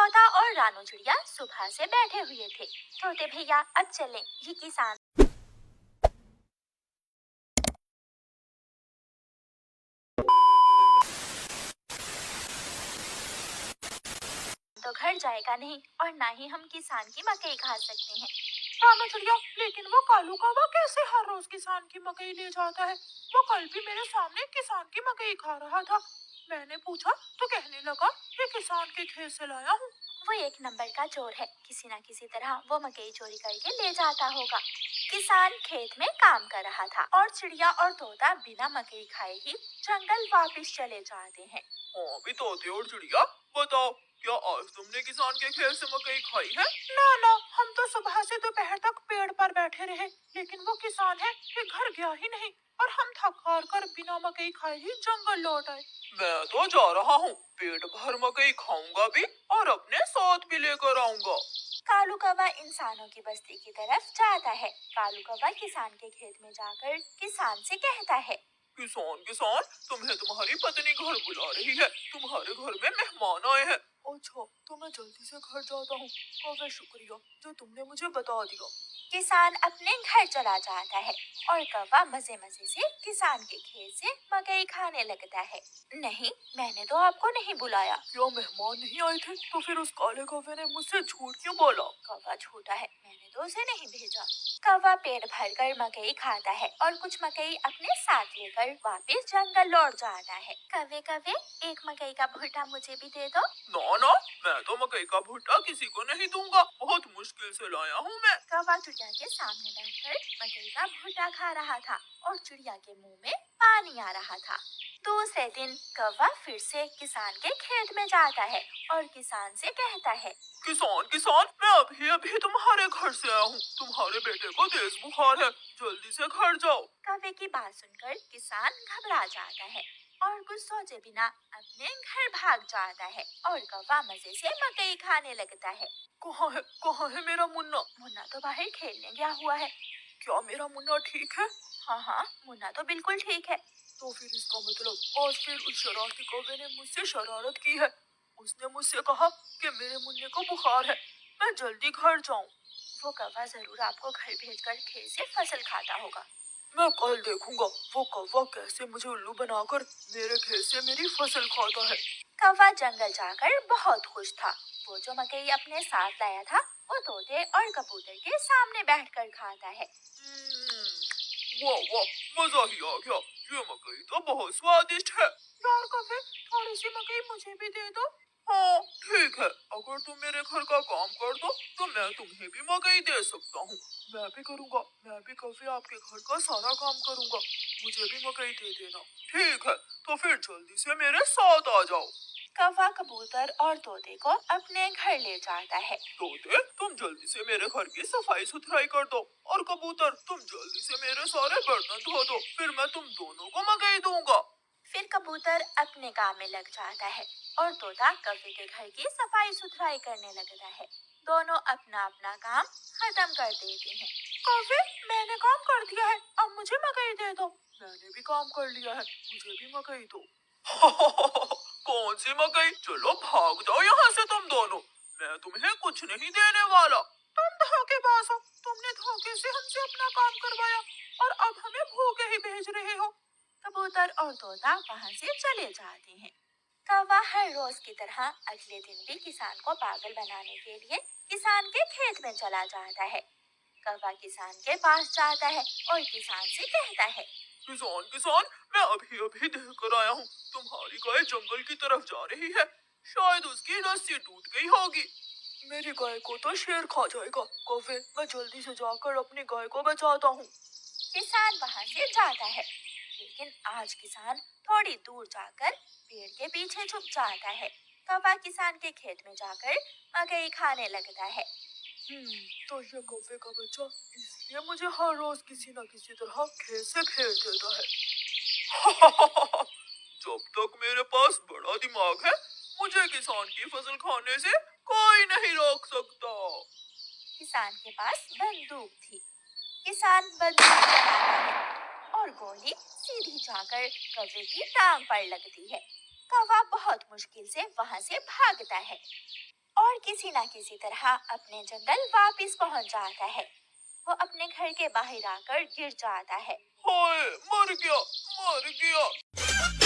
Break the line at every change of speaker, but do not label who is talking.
तोता और रानू चिड़िया सुबह से बैठे हुए थे। तोते भैया अब चलें, ये किसान तो घर जाएगा नहीं और ना ही हम किसान की मकई खा सकते हैं।
रानू चिड़िया, लेकिन वो कालू कौवा कैसे हर रोज किसान की मकई ले जाता है? वो कल भी मेरे सामने किसान की मकई खा रहा था। मैंने पूछा तो कहने लगा ये किसान के खेत से लाया हूँ।
वो एक नंबर का चोर है, किसी न किसी तरह वो मकई चोरी करके ले जाता होगा। किसान खेत में काम कर रहा था और चिड़िया और तोता बिना मकई खाए ही जंगल वापस चले जाते हैं।
हाँ भी तोते और चिड़िया, बताओ क्या आज तुमने किसान के खेत से मकई खाई है? ना ना, हम तो सुबह से दोपहर तक पेड़ पर बैठे रहे, लेकिन वो किसान है कि घर गया ही नहीं और हम थक हार कर बिना मकई खाए ही जंगल लौट आए। मैं तो जा रहा हूँ, पेट भर मकई खाऊंगा भी और अपने साथ भी लेकर आऊंगा।
कालू कौवा इंसानों की बस्ती की तरफ जाता है। कालू कौवा किसान के खेत में जाकर किसान से कहता है,
किसान किसान, तुम्हें तुम्हारी पत्नी घर बुला रही है, तुम्हारे घर में मेहमान आए हैं। अच्छा, तो मैं जल्दी से घर जाता हूँ। कौवे, शुक्रिया जो तुमने मुझे बता दिया।
किसान अपने घर चला जाता है और कौवा मजे मजे से किसान के खेत से मकई खाने लगता है। नहीं, मैंने तो आपको नहीं बुलाया।
क्या मेहमान नहीं आए थे? तो फिर उस काले कौवे ने मुझसे झूठ क्यों बोला?
कौवा झूठा है, मैंने तो उसे नहीं भेजा। कौवा पेट भरकर मकई खाता है और कुछ मकई अपने साथ लेकर वापस जंगल लौट जाता है। कौवे कौवे, एक मकई का भुट्टा मुझे भी दे दो।
ना ना, मैं तो मकई का भुट्टा किसी को नहीं दूंगा, बहुत मुश्किल से लाया हूँ मैं।
कौवा चिड़िया के सामने बैठकर मकई का भुट्टा खा रहा था और चिड़िया के मुंह में पानी आ रहा था। दूसरे दिन कौवा फिर से किसान के खेत में जाता है और किसान से कहता है,
किसान किसान, मैं अभी अभी तुम्हारे घर से आया हूँ, तुम्हारे बेटे को तेज बुखार है, जल्दी से घर जाओ।
कौवे की बात सुनकर किसान घबरा जाता है और कुछ सोचे बिना अपने घर भाग जाता है और कौवा मजे से मकई खाने लगता है।
कहाँ है मेरा मुन्ना?
मुन्ना तो बाहर खेलने गया हुआ है।
क्या मेरा मुन्ना ठीक है?
हाँ, मुन्ना तो बिल्कुल ठीक है।
तो फिर इसका मतलब आज फिर उस शरारती कौवे ने मुझसे शरारत की है। उसने मुझसे कहा कि मेरे मुन्ने को बुखार है, मैं जल्दी घर जाऊं।
वो कौवा जरूर आपको घर भेजकर खेत से फसल खाता होगा।
मैं कल देखूंगा वो कौवा कैसे मुझे उल्लू बनाकर मेरे खेत से मेरी फसल खाता है।
कौवा जंगल जाकर बहुत खुश था। वो जो मकई अपने साथ लाया था वो तोते और कबूतर के सामने बैठकर खाता है।
वाह वाह, मजा ही आ गया, ये मकई तो बहुत स्वादिष्ट है। यार कौवे, थोड़ी सी मकई मुझे भी दे दो। हाँ ठीक है, अगर तुम मेरे घर का काम कर दो तो मैं तुम्हें भी मकई दे सकता हूँ। मैं भी करूँगा, मैं भी कभी आपके घर का सारा काम करूँगा, मुझे भी मकई दे देना। ठीक है, तो फिर जल्दी से मेरे साथ आ जाओ।
कौवा कबूतर और तोते को अपने घर ले जाता है।
तोते, तुम जल्दी से मेरे घर की सफाई सुथराई कर दो और कबूतर तुम जल्दी से मेरे सारे बर्तन धो दो, फिर मैं तुम दोनों को मकई दूंगा।
फिर कबूतर अपने काम में लग जाता है और तोता कौवे के घर की सफाई सुथराई करने लगता है। दोनों अपना अपना काम खत्म कर देते हैं।
कौवे, मैंने काम कर दिया है, अब मुझे मकई दे दो। मैंने भी काम कर लिया है, मुझे भी मकई दो। कौन सी मकई? चलो भाग जाओ यहाँ से तुम दोनों, मैं तुम्हें कुछ नहीं देने वाला। तुम धोखेबाज हो, तुमने धोखे से हमसे अपना काम करवाया और अब हमें भूखे ही भेज रहे हो।
कबूतर और तोता वहाँ से चले जाते हैं। कौवा हर रोज की तरह अगले दिन भी किसान को पागल बनाने के लिए किसान के खेत में चला जाता है। कौवा किसान के पास जाता है और किसान से कहता है,
किसान किसान, मैं अभी अभी देख कर आया हूँ, तुम्हारी गाय जंगल की तरफ जा रही है, शायद उसकी रस्सी टूट गई होगी। मेरी गाय को तो शेर खा जाएगा। कौवे, मैं जल्दी से जाकर अपनी गाय को बचाता हूँ।
किसान वहाँ से जाता है, लेकिन आज किसान थोड़ी दूर जाकर पेड़ के पीछे छुप जाता है। कौवा किसान के खेत में जाकर मकई खाने लगता है।
तो ये कौवे का बच्चा इसलिए मुझे हर रोज किसी न किसी तरह खेत से भेज देता है। जब तक मेरे पास बड़ा दिमाग है, मुझे किसान की फसल खाने से कोई नहीं रोक सकता।
किसान के पास बंदूक थी। किसान बंदूक चलाता है और गोली सीधी जाकर कौवे की टांग पर लगती है। कौवा बहुत मुश्किल से वहाँ से भागता है اور کسی نہ کسی طرح اپنے جنگل واپس پہنچ جاتا ہے۔ وہ اپنے گھر کے باہر آ کر گر جاتا ہے۔
ہائے، مر گیا، مر گیا۔